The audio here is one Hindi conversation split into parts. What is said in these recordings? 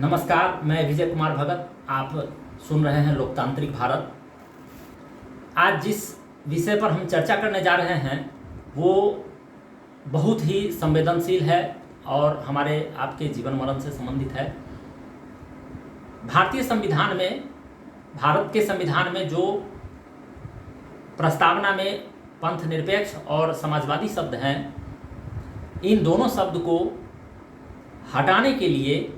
नमस्कार, मैं विजय कुमार भगत। आप सुन रहे हैं लोकतांत्रिक भारत। आज जिस विषय पर हम चर्चा करने जा रहे हैं वो बहुत ही संवेदनशील है और हमारे आपके जीवन मरण से संबंधित है। भारतीय संविधान में, भारत के संविधान में जो प्रस्तावना में पंथ निरपेक्ष और समाजवादी शब्द हैं, इन दोनों शब्द को हटाने के लिए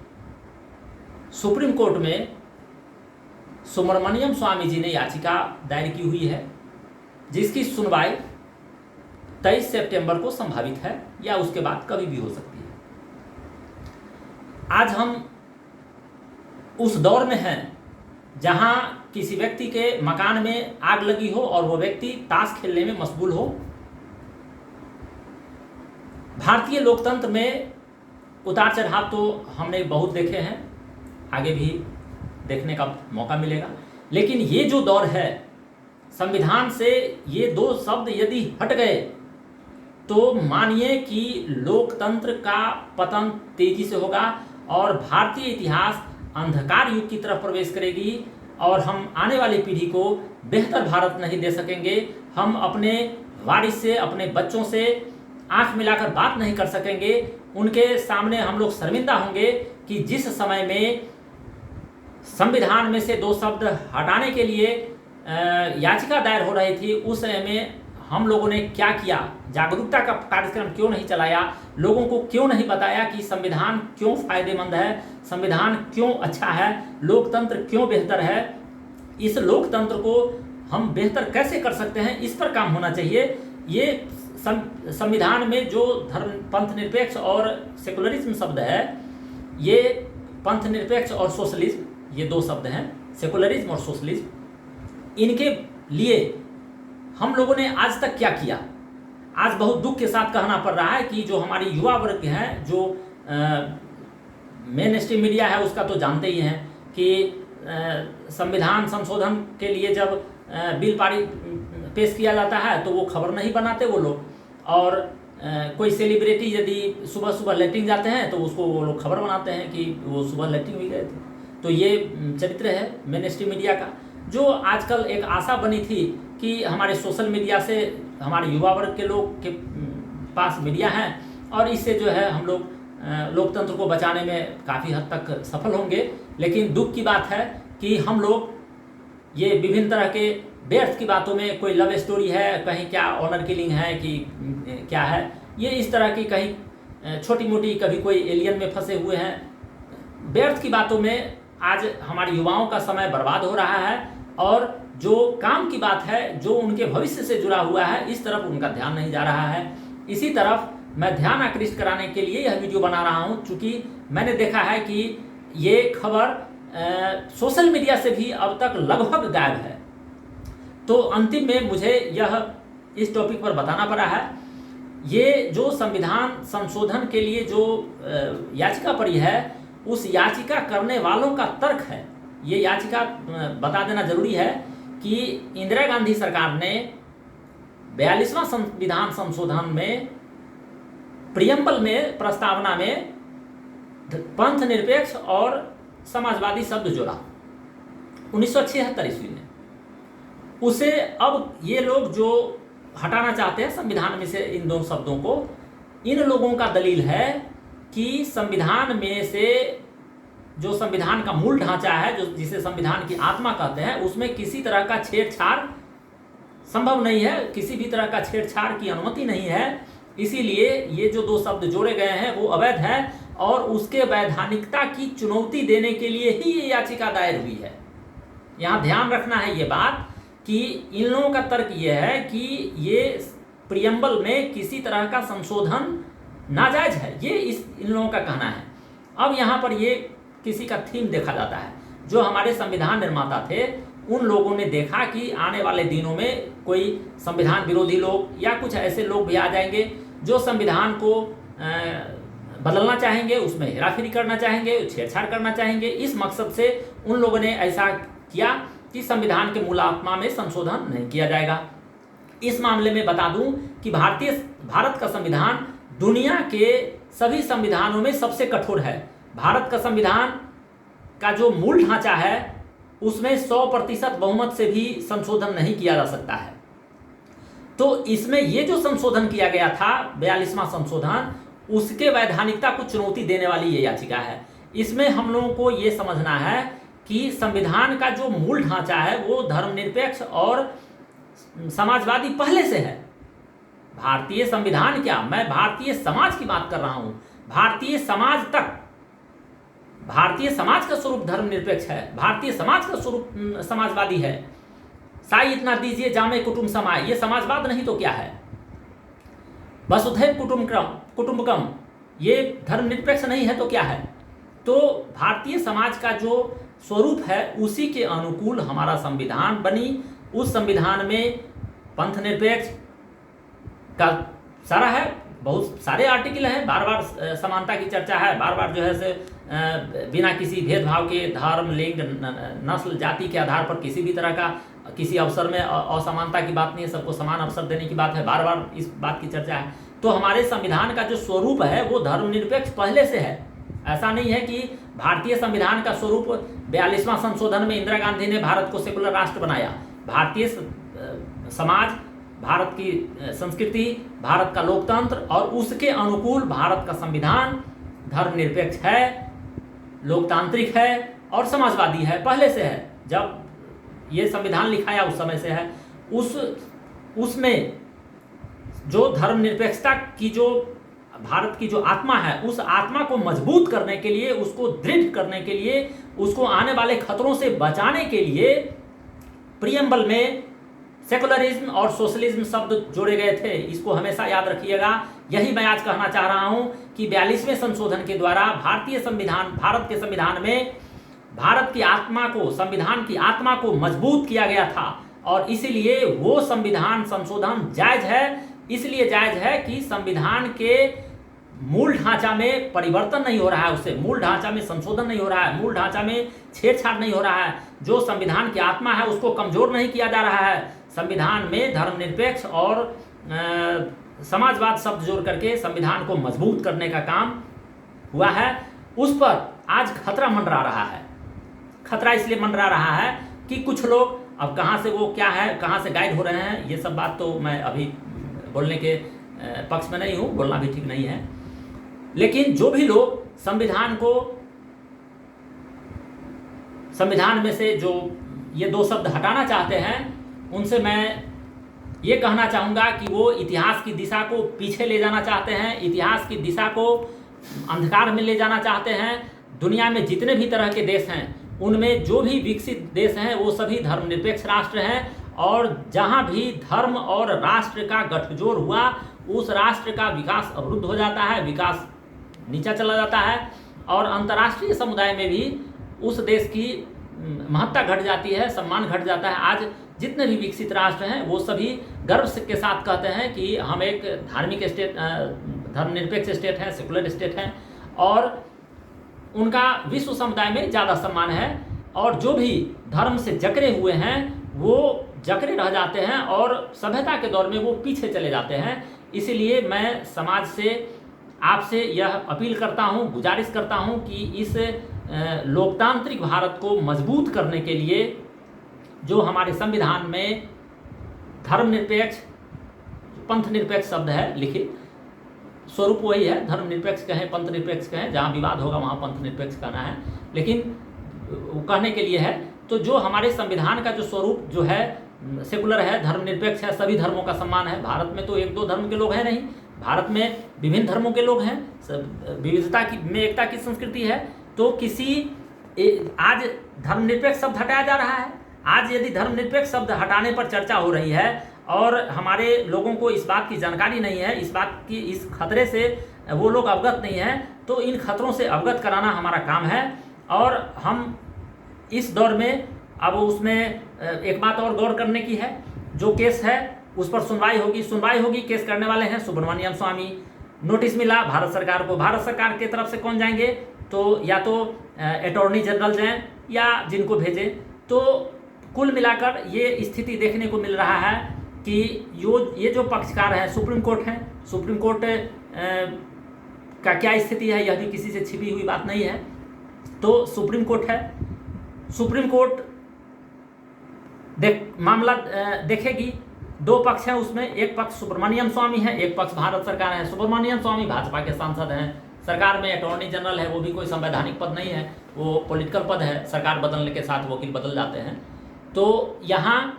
सुप्रीम कोर्ट में सुब्रमण्यम स्वामी जी ने याचिका दायर की हुई है, जिसकी सुनवाई 23 सितंबर को संभावित है या उसके बाद कभी भी हो सकती है। आज हम उस दौर में हैं जहां किसी व्यक्ति के मकान में आग लगी हो और वो व्यक्ति ताश खेलने में मशगूल हो। भारतीय लोकतंत्र में उतार चढ़ाव तो हमने बहुत देखे हैं, आगे भी देखने का मौका मिलेगा, लेकिन ये जो दौर है, संविधान से ये दो शब्द यदि हट गए तो मानिए कि लोकतंत्र का पतन तेजी से होगा और भारतीय इतिहास अंधकार युग की तरफ प्रवेश करेगी और हम आने वाली पीढ़ी को बेहतर भारत नहीं दे सकेंगे। हम अपने वारिस से, अपने बच्चों से आंख मिलाकर बात नहीं कर सकेंगे। उनके सामने हम लोग शर्मिंदा होंगे कि जिस समय में संविधान में से दो शब्द हटाने के लिए याचिका दायर हो रही थी, उस समय में हम लोगों ने क्या किया, जागरूकता का कार्यक्रम क्यों नहीं चलाया, लोगों को क्यों नहीं बताया कि संविधान क्यों फायदेमंद है, संविधान क्यों अच्छा है, लोकतंत्र क्यों बेहतर है, इस लोकतंत्र को हम बेहतर कैसे कर सकते हैं, इस पर काम होना चाहिए। ये संविधान में जो धर्म, पंथ निरपेक्ष और सेकुलरिज्म शब्द है, ये पंथ निरपेक्ष और सोशलिज्म, ये दो शब्द हैं, सेकुलरिज्म और सोशलिज्म, इनके लिए हम लोगों ने आज तक क्या किया। आज बहुत दुख के साथ कहना पड़ रहा है कि जो हमारी युवा वर्ग है, जो मेन स्ट्रीम मीडिया है, उसका तो जानते ही हैं कि संविधान संशोधन के लिए जब बिल पेश किया जाता है तो वो खबर नहीं बनाते वो लोग, और कोई सेलिब्रिटी यदि सुबह सुबह लेटिंग जाते हैं तो उसको वो लोग खबर बनाते हैं कि वो सुबह लेटिंग भी गए थे। तो ये चरित्र है मेन स्ट्रीम मीडिया का, जो आजकल एक आशा बनी थी कि हमारे सोशल मीडिया से हमारे युवा वर्ग के लोग के पास मीडिया है और इससे जो है हम लोग लोकतंत्र को बचाने में काफ़ी हद तक सफल होंगे। लेकिन दुख की बात है कि हम लोग ये विभिन्न तरह के व्यर्थ की बातों में, कोई लव स्टोरी है, कहीं क्या ऑनर किलिंग है कि क्या है, ये इस तरह की कहीं छोटी मोटी, कभी कोई एलियन में फंसे हुए हैं, व्यर्थ की बातों में आज हमारे युवाओं का समय बर्बाद हो रहा है और जो काम की बात है, जो उनके भविष्य से जुड़ा हुआ है, इस तरफ उनका ध्यान नहीं जा रहा है। इसी तरफ मैं ध्यान आकृष्ट कराने के लिए यह वीडियो बना रहा हूं, चूँकि मैंने देखा है कि ये खबर सोशल मीडिया से भी अब तक लगभग गायब है। तो अंतिम में मुझे यह इस टॉपिक पर बताना पड़ा है। ये जो संविधान संशोधन के लिए जो याचिका पड़ी है, उस याचिका करने वालों का तर्क है। ये याचिका बता देना जरूरी है कि इंदिरा गांधी सरकार ने 42वां संविधान संशोधन में प्रियम्बल में, प्रस्तावना में पंथ निरपेक्ष और समाजवादी शब्द जोड़ा 1976 ईस्वी में। उसे अब ये लोग जो हटाना चाहते हैं संविधान में से इन दोनों शब्दों को, इन लोगों का दलील है कि संविधान में से जो संविधान का मूल ढांचा है, जो जिसे संविधान की आत्मा कहते हैं, उसमें किसी तरह का छेड़छाड़ संभव नहीं है, किसी भी तरह का छेड़छाड़ की अनुमति नहीं है। इसीलिए ये जो दो शब्द जोड़े गए हैं वो अवैध है और उसके वैधानिकता की चुनौती देने के लिए ही ये याचिका दायर हुई है। यहाँ ध्यान रखना है ये बात कि इन लोगों का तर्क ये है कि ये प्रियम्बल में किसी तरह का संशोधन नाजायज है, ये इन लोगों का कहना है। अब यहाँ पर ये किसी का थीम देखा जाता है। जो हमारे संविधान निर्माता थे, उन लोगों ने देखा कि आने वाले दिनों में कोई संविधान विरोधी लोग या कुछ ऐसे लोग भी आ जाएंगे जो संविधान को बदलना चाहेंगे, उसमें हेराफेरी करना चाहेंगे, छेड़छाड़ करना चाहेंगे। इस मकसद से उन लोगों ने ऐसा किया कि संविधान के मूल आत्मा में संशोधन नहीं किया जाएगा। इस मामले में बता दूं कि भारत का संविधान दुनिया के सभी संविधानों में सबसे कठोर है। भारत का संविधान का जो मूल ढांचा है उसमें 100% बहुमत से भी संशोधन नहीं किया जा सकता है। तो इसमें ये जो संशोधन किया गया था 42वां संशोधन, उसके वैधानिकता को चुनौती देने वाली ये याचिका है। इसमें हम लोगों को ये समझना है कि संविधान का जो मूल ढांचा है वो धर्मनिरपेक्ष और समाजवादी पहले से है। भारतीय संविधान क्या, मैं भारतीय समाज की बात कर रहा हूं। भारतीय समाज तक, भारतीय समाज का स्वरूप धर्मनिरपेक्ष है, भारतीय समाज का स्वरूप समाजवादी है। साई इतना दीजिए जामे कुटुंब समाय, ये समाजवाद नहीं तो क्या है। वसुधैव कुटुंबकम, ये धर्मनिरपेक्ष नहीं है तो क्या है। तो भारतीय समाज का जो स्वरूप है उसी के अनुकूल हमारा संविधान बनी। उस संविधान में पंथ निरपेक्ष का सारा है, बहुत सारे आर्टिकल हैं, बार बार समानता की चर्चा है, बार बार जो है से बिना किसी भेदभाव के धर्म, लिंग, नस्ल, जाति के आधार पर किसी भी तरह का किसी अवसर में असमानता की बात नहीं है, सबको समान अवसर देने की बात है, बार बार इस बात की चर्चा है। तो हमारे संविधान का जो स्वरूप है वो धर्मनिरपेक्ष पहले से है। ऐसा नहीं है कि भारतीय संविधान का स्वरूप 42वां संशोधन में इंदिरा गांधी ने भारत को सेकुलर राष्ट्र बनाया। भारतीय समाज, भारत की संस्कृति, भारत का लोकतंत्र और उसके अनुकूल भारत का संविधान धर्मनिरपेक्ष है, लोकतांत्रिक है और समाजवादी है, पहले से है। जब ये संविधान लिखाया उस समय से है। उसमें जो धर्मनिरपेक्षता की जो भारत की जो आत्मा है, उस आत्मा को मजबूत करने के लिए, उसको दृढ़ करने के लिए, उसको आने वाले खतरों से बचाने के लिए प्रियम्बल में सेकुलरिज्म और सोशलिज्म शब्द जोड़े गए थे। इसको हमेशा याद रखिएगा। यही मैं आज कहना चाह रहा हूं कि 42वें संशोधन के द्वारा भारतीय संविधान, भारत के संविधान में भारत की आत्मा को, संविधान की आत्मा को मजबूत किया गया था और इसीलिए वो संविधान संशोधन जायज है। इसलिए जायज है कि संविधान के मूल ढांचा में परिवर्तन नहीं हो रहा है, उससे मूल ढांचा में संशोधन नहीं हो रहा है, मूल ढांचा में छेड़छाड़ नहीं हो रहा है। जो संविधान की आत्मा है उसको कमजोर नहीं किया जा रहा है। संविधान में धर्मनिरपेक्ष और समाजवाद शब्द जोड़ करके संविधान को मजबूत करने का काम हुआ है। उस पर आज खतरा मंडरा रहा है। खतरा इसलिए मंडरा रहा है कि कुछ लोग, अब कहाँ से वो क्या है, कहाँ से गाइड हो रहे हैं, ये सब बात तो मैं अभी बोलने के पक्ष में नहीं हूँ, बोलना भी ठीक नहीं है। लेकिन जो भी लोग संविधान को, संविधान में से जो ये दो शब्द हटाना चाहते हैं, उनसे मैं ये कहना चाहूँगा कि वो इतिहास की दिशा को पीछे ले जाना चाहते हैं, इतिहास की दिशा को अंधकार में ले जाना चाहते हैं। दुनिया में जितने भी तरह के देश हैं उनमें जो भी विकसित देश हैं वो सभी धर्मनिरपेक्ष राष्ट्र हैं और जहाँ भी धर्म और राष्ट्र का गठजोड़ हुआ उस राष्ट्र का विकास अवरुद्ध हो जाता है, विकास नीचा चला जाता है और अंतर्राष्ट्रीय समुदाय में भी उस देश की महत्ता घट जाती है, सम्मान घट जाता है। आज जितने भी विकसित राष्ट्र हैं वो सभी गर्व के साथ कहते हैं कि हम एक धार्मिक स्टेट, धर्मनिरपेक्ष स्टेट है, सेकुलर स्टेट है और उनका विश्व समुदाय में ज़्यादा सम्मान है। और जो भी धर्म से जकड़े हुए हैं वो जकड़े रह जाते हैं और सभ्यता के दौर में वो पीछे चले जाते हैं। इसीलिए मैं समाज से, आपसे यह अपील करता हूँ, गुजारिश करता हूँ कि इस लोकतांत्रिक भारत को मजबूत करने के लिए जो हमारे संविधान में धर्मनिरपेक्ष, पंथ निरपेक्ष शब्द है लिखित, स्वरूप वही है, धर्मनिरपेक्ष कहें, पंथ निरपेक्ष कहें, जहाँ विवाद होगा वहाँ पंथ निरपेक्ष कहना है, लेकिन वो कहने के लिए है। तो जो हमारे संविधान का जो स्वरूप जो है सेकुलर है, धर्मनिरपेक्ष है, सभी धर्मों का सम्मान है। भारत में तो एक दो धर्म के लोग हैं नहीं, भारत में विभिन्न धर्मों के लोग हैं, विविधता की में एकता की संस्कृति है। तो आज धर्मनिरपेक्ष शब्द हटाया जा रहा है। आज यदि धर्मनिरपेक्ष शब्द हटाने पर चर्चा हो रही है और हमारे लोगों को इस बात की जानकारी नहीं है, इस बात की, इस खतरे से वो लोग अवगत नहीं हैं, तो इन खतरों से अवगत कराना हमारा काम है। और हम इस दौर में अब उसमें एक बात और गौर करने की है, जो केस है उस पर सुनवाई होगी। केस करने वाले हैं सुब्रमण्यम स्वामी। नोटिस मिला भारत सरकार को, भारत सरकार की तरफ से कौन जाएंगे, तो या तो अटॉर्नी जनरल जाएं या जिनको भेजें। तो कुल मिलाकर ये स्थिति देखने को मिल रहा है कि ये जो पक्षकार हैं सुप्रीम कोर्ट हैं, सुप्रीम कोर्ट का क्या स्थिति है यह भी किसी से छिपी हुई बात नहीं है। तो सुप्रीम कोर्ट है, सुप्रीम कोर्ट मामला देखेगी। दो पक्ष हैं उसमें, एक पक्ष सुब्रमण्यम स्वामी है, एक पक्ष भारत सरकार है। सुब्रमण्यम स्वामी भाजपा के सांसद हैं, सरकार में अटॉर्नी जनरल है, वो भी कोई संवैधानिक पद नहीं है, वो पॉलिटिकल पद है, सरकार बदलने के साथ वकील बदल जाते हैं। तो यहाँ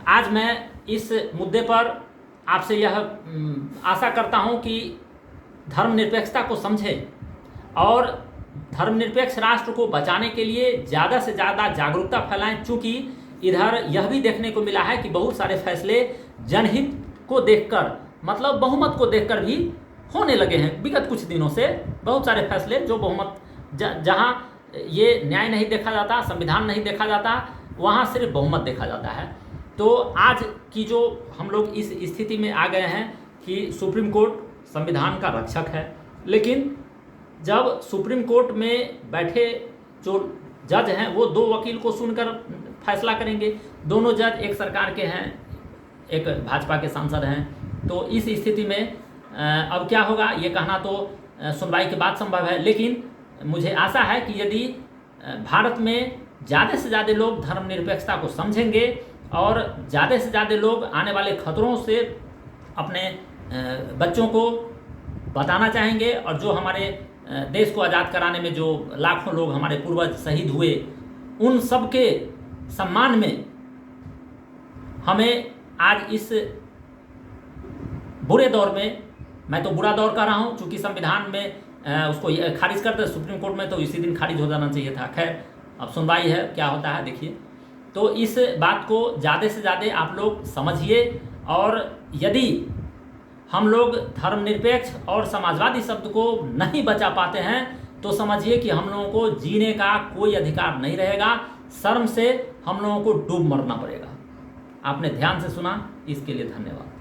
आज मैं इस मुद्दे पर आपसे यह आशा करता हूँ कि धर्मनिरपेक्षता को समझें और धर्मनिरपेक्ष राष्ट्र को बचाने के लिए ज़्यादा से ज़्यादा जागरूकता फैलाएं। चूँकि इधर यह भी देखने को मिला है कि बहुत सारे फैसले जनहित को देखकर, मतलब बहुमत को देखकर भी होने लगे हैं। विगत कुछ दिनों से बहुत सारे फैसले जो बहुमत जहां ये न्याय नहीं देखा जाता, संविधान नहीं देखा जाता, वहां सिर्फ बहुमत देखा जाता है। तो आज की जो हम लोग इस स्थिति में आ गए हैं कि सुप्रीम कोर्ट संविधान का रक्षक है, लेकिन जब सुप्रीम कोर्ट में बैठे जो जज हैं वो दो वकील को सुनकर फैसला करेंगे। दोनों जज एक सरकार के हैं, एक भाजपा के सांसद हैं। तो इस स्थिति में अब क्या होगा ये कहना तो सुनवाई के बाद संभव है, लेकिन मुझे आशा है कि यदि भारत में ज़्यादा से ज़्यादा लोग धर्मनिरपेक्षता को समझेंगे और ज़्यादा से ज़्यादा लोग आने वाले खतरों से अपने बच्चों को बताना चाहेंगे, और जो हमारे देश को आज़ाद कराने में जो लाखों लोग हमारे पूर्वज शहीद हुए, उन सब के सम्मान में हमें आज इस बुरे दौर में, मैं तो बुरा दौर कर रहा हूँ चूँकि संविधान में उसको खारिज करते सुप्रीम कोर्ट में, तो इसी दिन खारिज हो जाना चाहिए था। खैर अब सुनवाई है, क्या होता है देखिए। तो इस बात को ज़्यादा से ज़्यादा आप लोग समझिए, और यदि हम लोग धर्मनिरपेक्ष और समाजवादी शब्द को नहीं बचा पाते हैं तो समझिए कि हम लोगों को जीने का कोई अधिकार नहीं रहेगा, शर्म से हम लोगों को डूब मरना पड़ेगा। आपने ध्यान से सुना, इसके लिए धन्यवाद।